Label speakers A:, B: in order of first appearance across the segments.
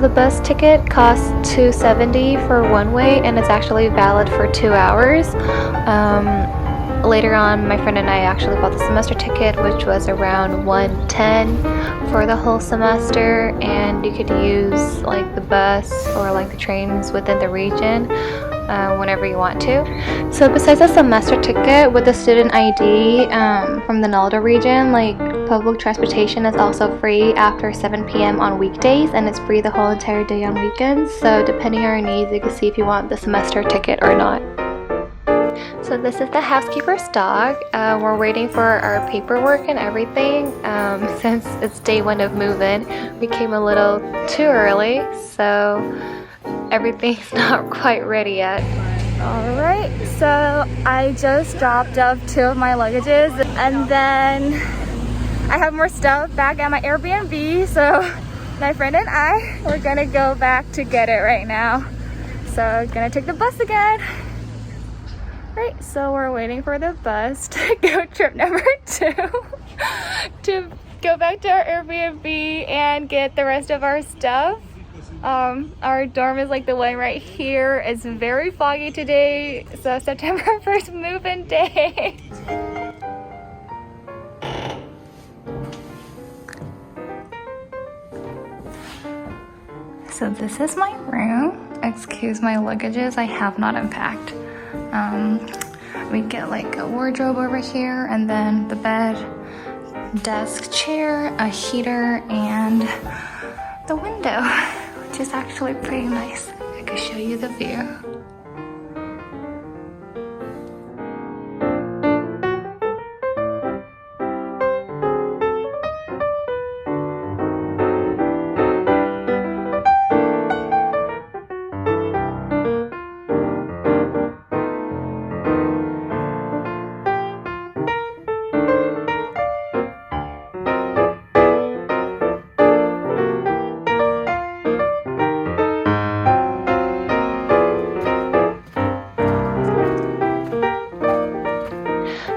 A: the bus ticket costs $270 for one way, and it's actually valid for 2 hours. Later on, my friend and I actually bought the semester ticket, which was around $110 for the whole semester, and you could use like the bus or like the trains within the region whenever you want to. So besides the semester ticket, with the student ID from the NALDA region, like public transportation is also free after 7 p.m. on weekdays, and it's free the whole entire day on weekends. So depending on your needs, you can see if you want the semester ticket or not. So this is the housekeeper's dog. We're waiting for our paperwork and everything. Since it's day 1 of move-in, we came a little too early, so everything's not quite ready yet.
B: Alright, so I just dropped off 2 of my luggages, and then I have more stuff back at my Airbnb, so my friend and I, we're gonna go back to get it right now. So gonna take the bus again. Right, so we're waiting for the bus to go trip number 2 to go back to our Airbnb and get the rest of our stuff. Our dorm is like the one right here. It's very foggy today, so September 1st move-in day. So this is my room. Excuse my luggages, I have not unpacked. We get like a wardrobe over here, and then the bed, desk, chair, a heater, and the window, which is actually pretty nice. I can show you the view.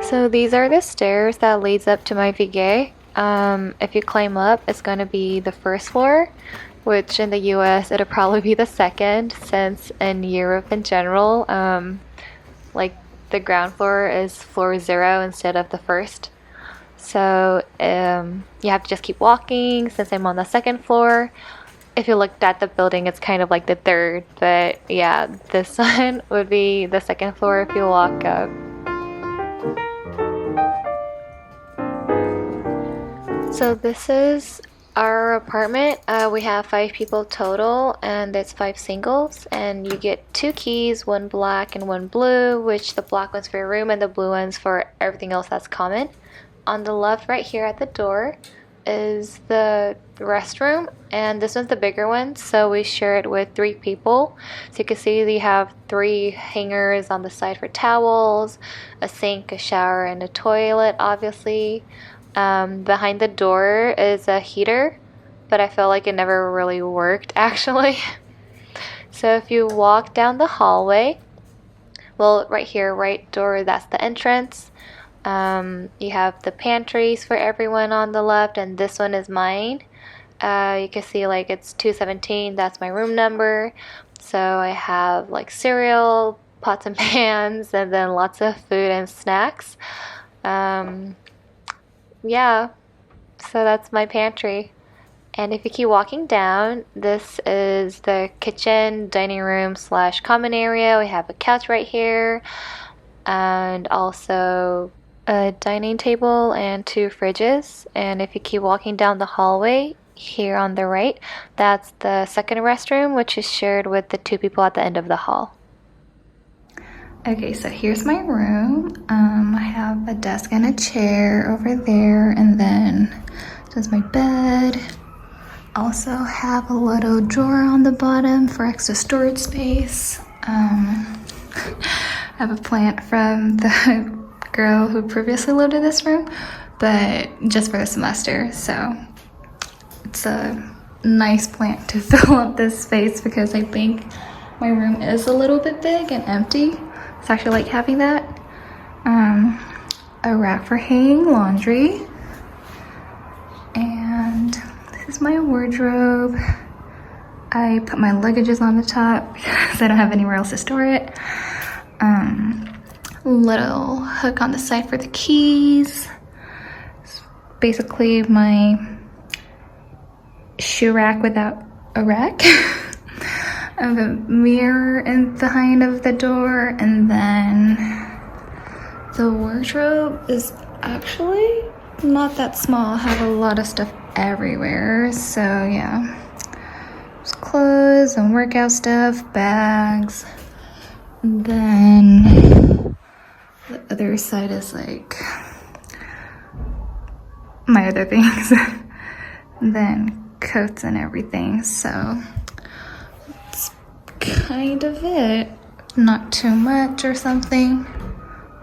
A: So these are the stairs that leads up to my Vigay. If you climb up, it's going to be the first floor, which in the US it'll probably be the second, since in Europe in general, like the ground floor is floor 0 instead of the first. So you have to just keep walking. Since I'm on the second floor, if you looked at the building, it's kind of like the third, but yeah, this one would be the second floor if you walk up. So this is our apartment. We have 5 people total, and it's 5 singles, and you get 2 keys, 1 black and 1 blue, which the black one's for your room and the blue one's for everything else that's common. On the left right here at the door is the restroom, and this one's the bigger one, so we share it with 3 people. So you can see we have 3 hangers on the side for towels, a sink, a shower, and a toilet, obviously. Behind the door is a heater, but I felt like it never really worked actually. So if you walk down the hallway, well, right here, right door, that's the entrance. You have the pantries for everyone on the left, and this one is mine. You can see like it's 217, that's my room number. So I have like cereal, pots and pans, and then lots of food and snacks. Yeah, so that's my pantry. And if you keep walking down, this is the kitchen, dining room / common area. We have a couch right here, and also a dining table and 2 fridges. And if you keep walking down the hallway here on the right, that's the second restroom, which is shared with the 2 people at the end of the hall. Okay, so here's my room. I have a desk and a chair over there, and then there's my bed. Also have a little drawer on the bottom for extra storage space. I have a plant from the girl who previously lived in this room, but just for the semester, so it's a nice plant to fill up this space because I think my room is a little bit big and empty. So I actually like having that. A rack for hanging laundry, and this is my wardrobe.
B: I put my luggages on the top because I don't have anywhere else to store it. Little hook on the side for the keys. It's basically my shoe rack without a rack. I have a mirror in behind of the door, and then the wardrobe is actually not that small. I have a lot of stuff everywhere, so yeah. There's clothes and workout stuff, bags. And then the other side is like my other things. And then coats and everything, so that's kind of it. Not too much or something.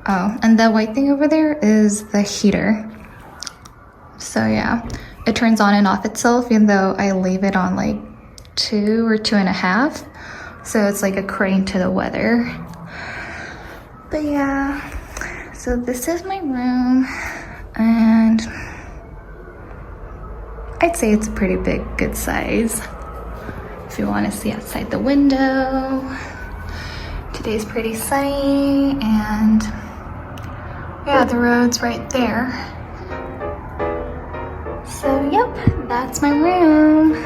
B: Oh, and the white thing over there is the heater. So yeah, it turns on and off itself, even though I leave it on like 2 or 2.5. So it's like according to the weather. But yeah, so this is my room, and I'd say it's a pretty big, good size. If you want to see outside the window, today's pretty sunny, and yeah, the road's right there. So yep, that's my room.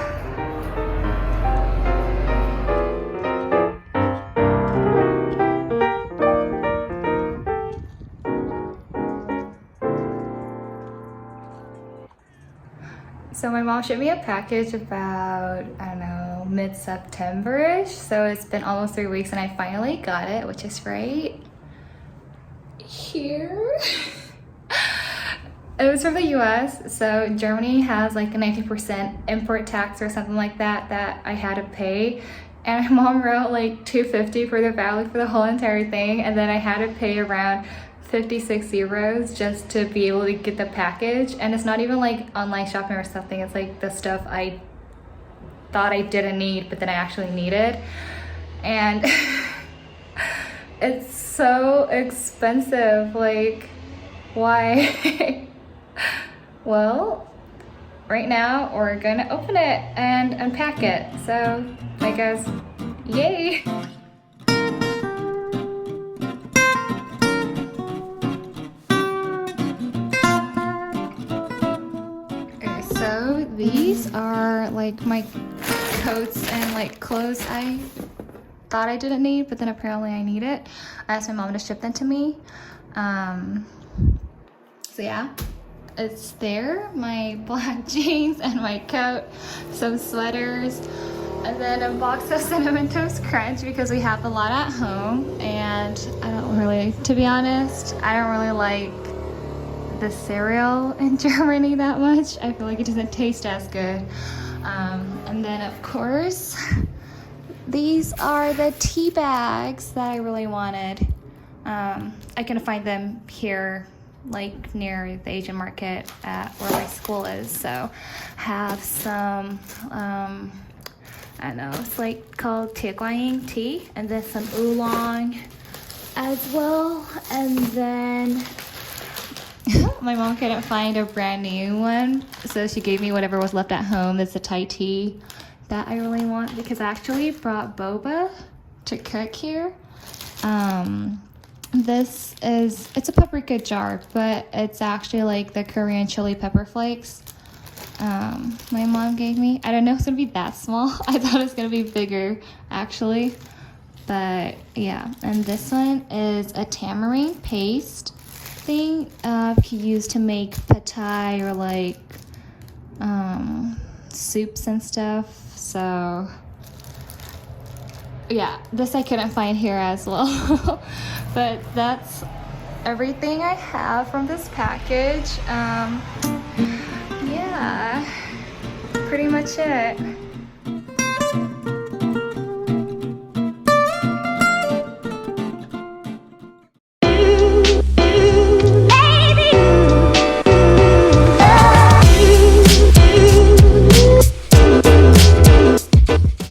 B: So my mom shipped me a package about, I don't know, mid-September-ish. So it's been almost 3 weeks and I finally got it, which is right here. It was from the US. So Germany has like a 19% import tax or something like that that I had to pay. And my mom wrote like $250 for the value for the whole entire thing. And then I had to pay around 56 euros just to be able to get the package. And it's not even like online shopping or something. It's like the stuff I thought I didn't need, but then I actually needed. And it's so expensive. Like, why? Well, right now we're gonna open it and unpack it. So I guess, yay! So these are like my coats and like clothes I thought I didn't need, but then apparently I need it. I asked my mom to ship them to me. So yeah, it's there. My black jeans and my coat, some sweaters, and then a box of Cinnamon Toast Crunch because we have a lot at home. And I don't really, to be honest, I don't really like the cereal in Germany that much. I feel like it doesn't taste as good. And then of course, these are the tea bags that I really wanted. I can find them here, like near the Asian market at where my school is. So have some, I don't know, it's like called Teguaying tea, and then some oolong as well. And then my mom couldn't find a brand new one, so she gave me whatever was left at home. It's a Thai tea that I really want because I actually brought boba to cook here. It's a paprika jar, but it's actually like the Korean chili pepper flakes my mom gave me. I don't know if it's gonna be that small. I thought it was gonna be bigger actually, but yeah. And this one is a tamarind paste thing you use to make pad thai or like soups and stuff. So yeah, this I couldn't find here as well. But that's everything I have from this package. Yeah, pretty much it.